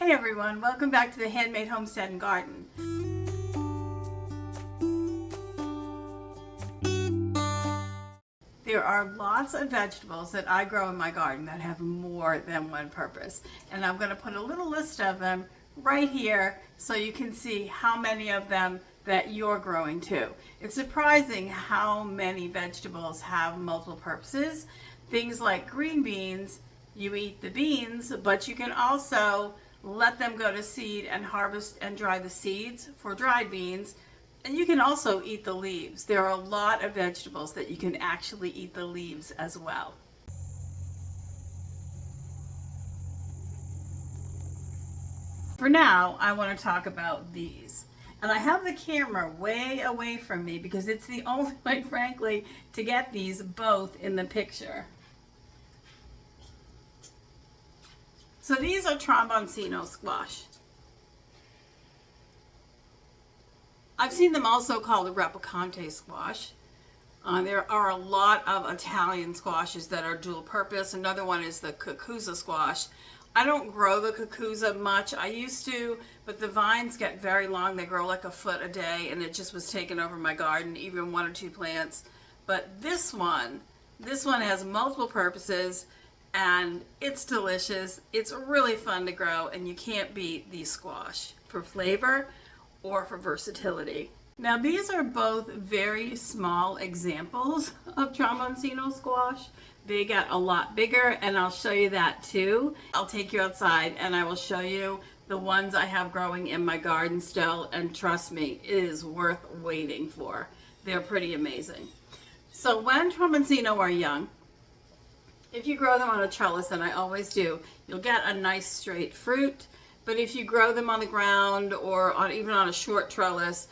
Hi everyone, welcome back to the Handmade Homestead and Garden. There are lots of vegetables that I grow in my garden that have more than one purpose. And I'm going to put a little list of them right here so you can see how many of them that you're growing too. It's surprising how many vegetables have multiple purposes. Things like green beans, you eat the beans, but you can also let them go to seed and harvest and dry the seeds for dried beans. And you can also eat the leaves. There are a lot of vegetables that you can actually eat the leaves as well. For now, I want to talk about these. And I have the camera way away from me because it's the only way, frankly, to get these both in the picture. So these are Tromboncino squash. I've seen them also called the replicante squash. There are a lot of Italian squashes that are dual purpose. Another one is the cucuzza squash. I don't grow the cucuzza much. I used to, but the vines get very long. They grow like a foot a day, and it just was taking over my garden, even one or two plants. But this one has multiple purposes, and it's delicious. It's really fun to grow, and you can't beat the squash for flavor or for versatility. Now these are both very small examples of Tromboncino squash. They get a lot bigger, and I'll show you that too. I'll take you outside and I will show you the ones I have growing in my garden still, and trust me, it is worth waiting for. They're pretty amazing. So when Tromboncino are young, if you grow them on a trellis, and I always do, you'll get a nice straight fruit. But if you grow them on the ground or even on a short trellis,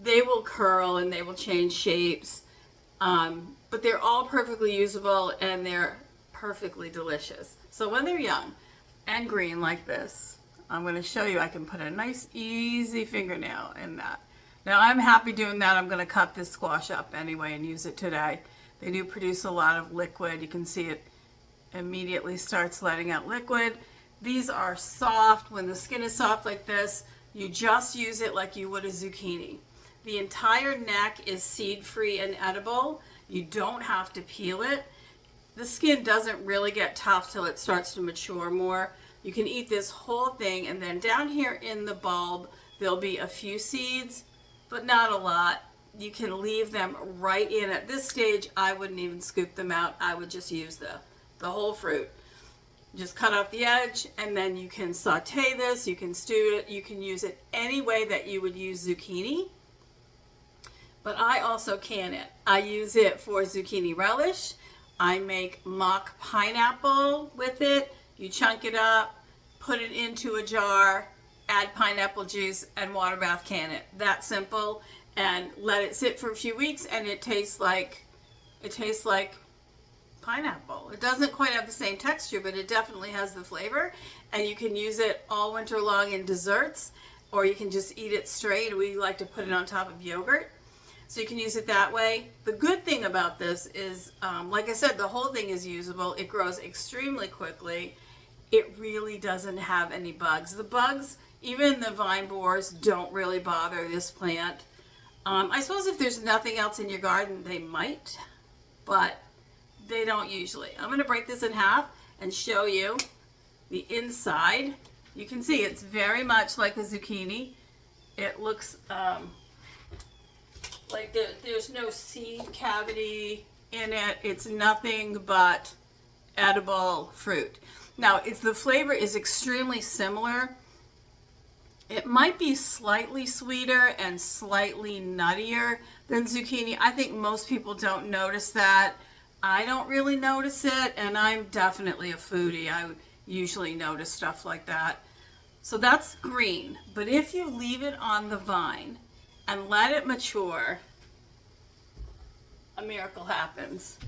they will curl and they will change shapes. But they're all perfectly usable and they're perfectly delicious. So when they're young and green like this, I'm going to show you, I can put a nice easy fingernail in that. Now I'm happy doing that. I'm going to cut this squash up anyway and use it today. They do produce a lot of liquid. You can see it immediately starts letting out liquid. These are soft. When the skin is soft like this, you just use it like you would a zucchini. The entire neck is seed-free and edible. You don't have to peel it. The skin doesn't really get tough till it starts to mature more. You can eat this whole thing, and then down here in the bulb, there'll be a few seeds, but not a lot. You can leave them right in. At this stage, I wouldn't even scoop them out. I would just use the whole fruit. Just cut off the edge, and then you can saute this, you can stew it, you can use it any way that you would use zucchini. But I also can it. I use it for zucchini relish. I make mock pineapple with it. You chunk it up, put it into a jar, add pineapple juice, and water bath can it. That simple. And let it sit for a few weeks, and it tastes like pineapple. It doesn't quite have the same texture, but it definitely has the flavor, and you can use it all winter long in desserts, or you can just eat it straight. We like to put it on top of yogurt, so you can use it that way. The good thing about this is, like I said, the whole thing is usable. It grows extremely quickly. It really doesn't have any bugs. The bugs, even the vine borers, don't really bother this plant. I suppose if there's nothing else in your garden, they might, but they don't usually. I'm going to break this in half and show you the inside. You can see it's very much like a zucchini. It looks like there's no seed cavity in it. It's nothing but edible fruit. Now, the flavor is extremely similar. It might be slightly sweeter and slightly nuttier than zucchini. I think most people don't notice that. I don't really notice it, and I'm definitely a foodie. I usually notice stuff like that. So that's green. But if you leave it on the vine and let it mature, a miracle happens.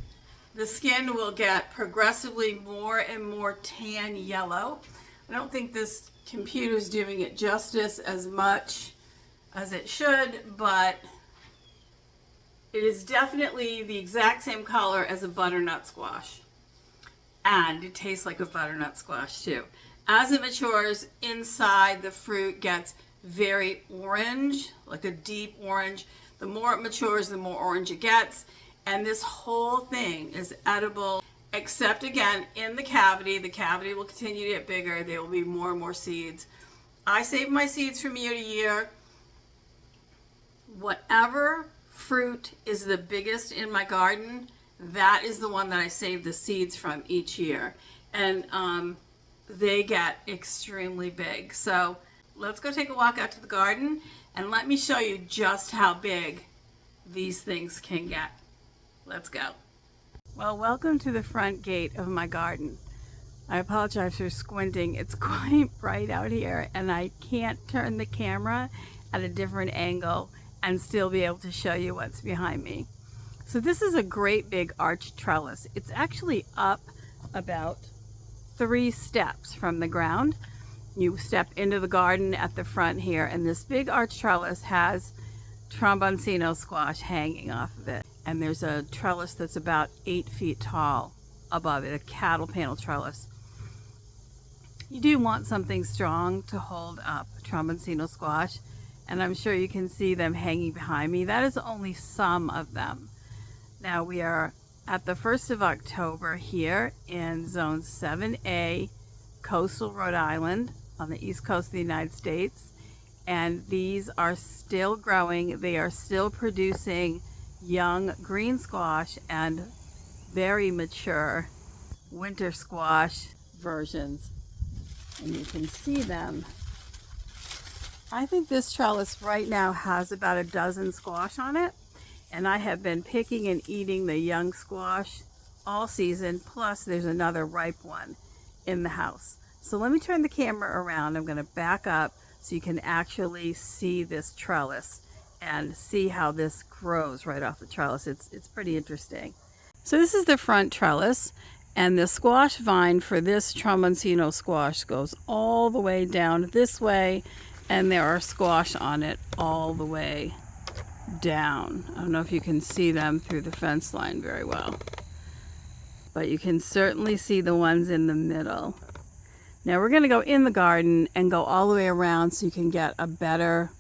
The skin will get progressively more and more tan yellow. I don't think this computer's doing it justice as much as it should, but it is definitely the exact same color as a butternut squash. And it tastes like a butternut squash too. As it matures, inside the fruit gets very orange, like a deep orange. The more it matures, the more orange it gets. And this whole thing is edible, except again, in the cavity. The cavity will continue to get bigger. There will be more and more seeds. I save my seeds from year to year. Whatever fruit is the biggest in my garden, that is the one that I save the seeds from each year. And they get extremely big. So let's go take a walk out to the garden and let me show you just how big these things can get. Let's go. Well, welcome to the front gate of my garden. I apologize for squinting. It's quite bright out here and I can't turn the camera at a different angle and still be able to show you what's behind me. So this is a great big arched trellis. It's actually up about 3 steps from the ground. You step into the garden at the front here, and this big arched trellis has Tromboncino squash hanging off of it. And there's a trellis that's about 8 feet tall above it, a cattle panel trellis. You do want something strong to hold up Tromboncino squash, and I'm sure you can see them hanging behind me. That is only some of them. Now we are at the 1st of October here in Zone 7A, coastal Rhode Island on the east coast of the United States. And these are still growing. They are still producing young green squash and very mature winter squash versions. And you can see them. I think this trellis right now has about a dozen squash on it. And I have been picking and eating the young squash all season, plus there's another ripe one in the house. So let me turn the camera around. I'm going to back up so you can actually see this trellis and see how this grows right off the trellis. It's pretty interesting. So this is the front trellis, and the squash vine for this Tromboncino squash goes all the way down this way, and there are squash on it all the way down. I don't know if you can see them through the fence line very well, but you can certainly see the ones in the middle. Now we're going to go in the garden and go all the way around so you can get a better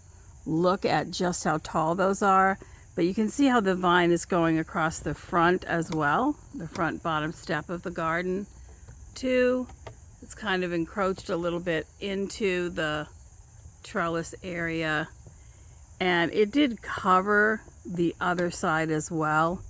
look at just how tall those are. But you can see how the vine is going across the front as well, the front bottom step of the garden too. It's kind of encroached a little bit into the trellis area, and it did cover the other side as well.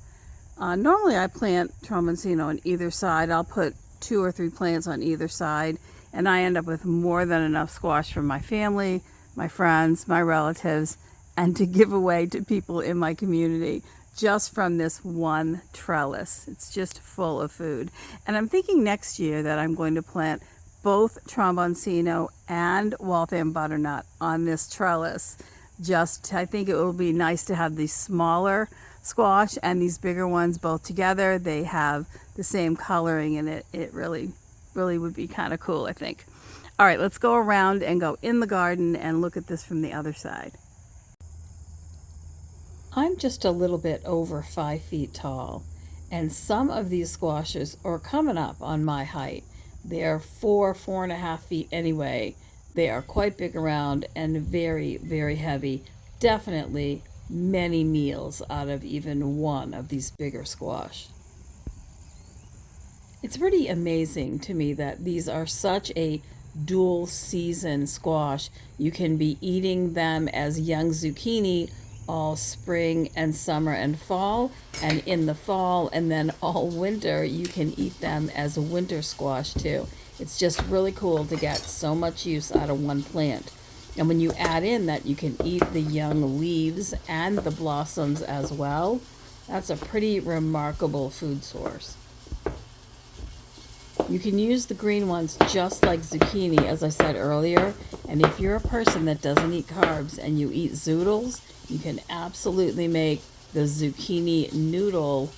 Normally I plant Tromboncino on either side. I'll put 2 or 3 plants on either side, and I end up with more than enough squash for my family, my friends, my relatives, and to give away to people in my community just from this one trellis. It's just full of food. And I'm thinking next year that I'm going to plant both Tromboncino and Waltham butternut on this trellis. I think it will be nice to have these smaller squash and these bigger ones both together. They have the same coloring, and it really would be kind of cool, I think. All right, let's go around and go in the garden and look at this from the other side. I'm just a little bit over 5 feet tall, and some of these squashes are coming up on my height. They're 4.5 feet anyway. They are quite big around and very, very heavy. Definitely many meals out of even one of these bigger squash. It's pretty amazing to me that these are such a dual season squash. You can be eating them as young zucchini all spring and summer and fall, and in the fall and then all winter you can eat them as a winter squash too. It's just really cool to get so much use out of one plant. And when you add in that you can eat the young leaves and the blossoms as well, that's a pretty remarkable food source. You can use the green ones just like zucchini, as I said earlier, and if you're a person that doesn't eat carbs and you eat zoodles, you can absolutely make the zucchini noodle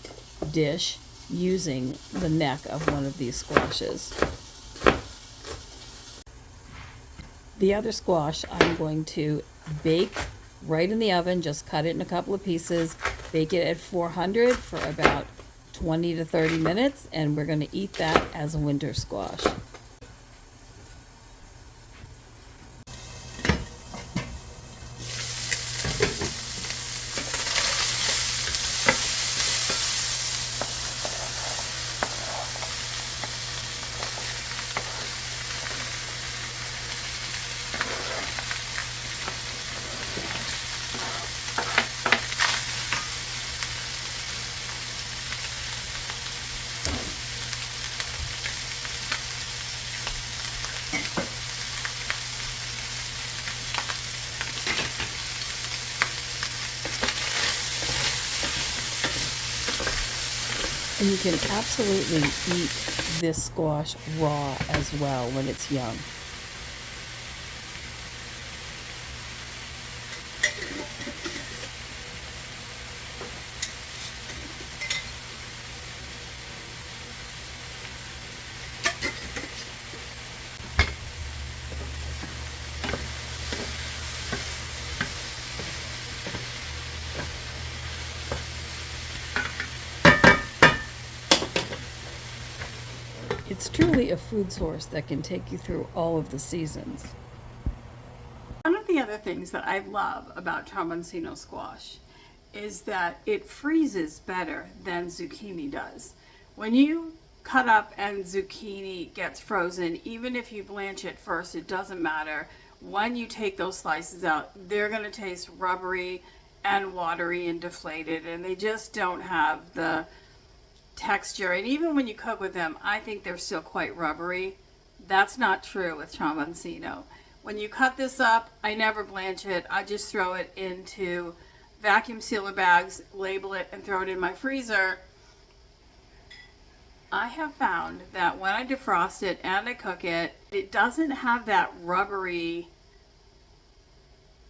dish using the neck of one of these squashes. The other squash I'm going to bake right in the oven, just cut it in a couple of pieces, bake it at 400 for about 20 to 30 minutes, and we're going to eat that as a winter squash. And you can absolutely eat this squash raw as well when it's young. It's truly a food source that can take you through all of the seasons. One of the other things that I love about Tromboncino squash is that it freezes better than zucchini does. When you cut up and zucchini gets frozen, even if you blanch it first, it doesn't matter. When you take those slices out, they're going to taste rubbery and watery and deflated, and they just don't have the texture. And even when you cook with them, I think they're still quite rubbery. That's not true with Tromboncino. When you cut this up, I never blanch it. I just throw it into vacuum sealer bags, label it, and throw it in my freezer. I have found that when I defrost it and I cook it, it doesn't have that rubbery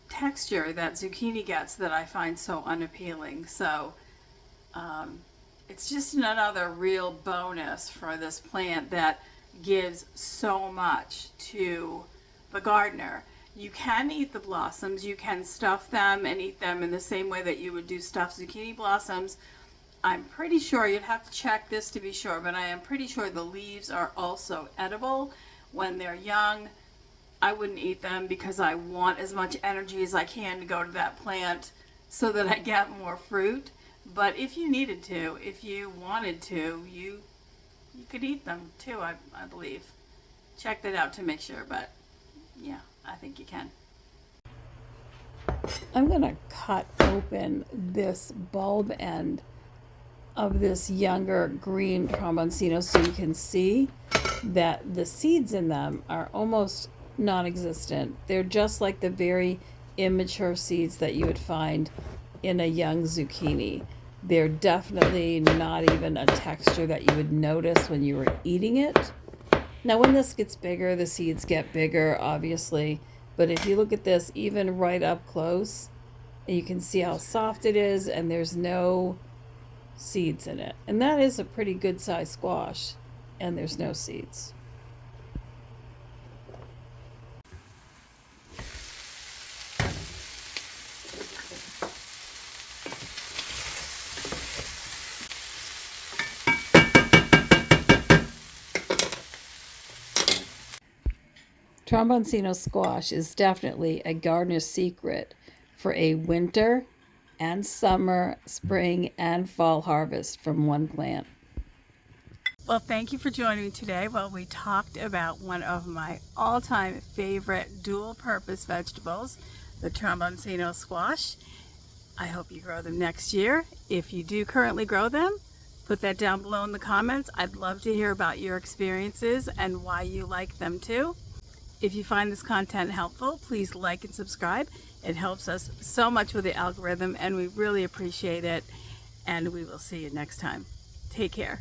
texture that zucchini gets that I find so unappealing. So it's just another real bonus for this plant that gives so much to the gardener. You can eat the blossoms, you can stuff them and eat them in the same way that you would do stuffed zucchini blossoms. I'm pretty sure, you'd have to check this to be sure, but I am pretty sure the leaves are also edible when they're young. I wouldn't eat them because I want as much energy as I can to go to that plant so that I get more fruit. But if you needed to, if you wanted to, you could eat them too, I believe. Check that out to make sure, but yeah, I think you can. I'm going to cut open this bulb end of this younger green Tromboncino so you can see that the seeds in them are almost non-existent. They're just like the very immature seeds that you would find in a young zucchini. They're definitely not even a texture that you would notice when you were eating it. Now when this gets bigger, the seeds get bigger, obviously. But if you look at this even right up close, you can see how soft it is, and there's no seeds in it. And that is a pretty good sized squash, and there's no seeds. Tromboncino squash is definitely a gardener's secret for a winter and summer, spring, and fall harvest from one plant. Well, thank you for joining me today while we talked about one of my all-time favorite dual-purpose vegetables, the Tromboncino squash. I hope you grow them next year. If you do currently grow them, put that down below in the comments. I'd love to hear about your experiences and why you like them too. If you find this content helpful, please like and subscribe. It helps us so much with the algorithm, and we really appreciate it. And we will see you next time. Take care.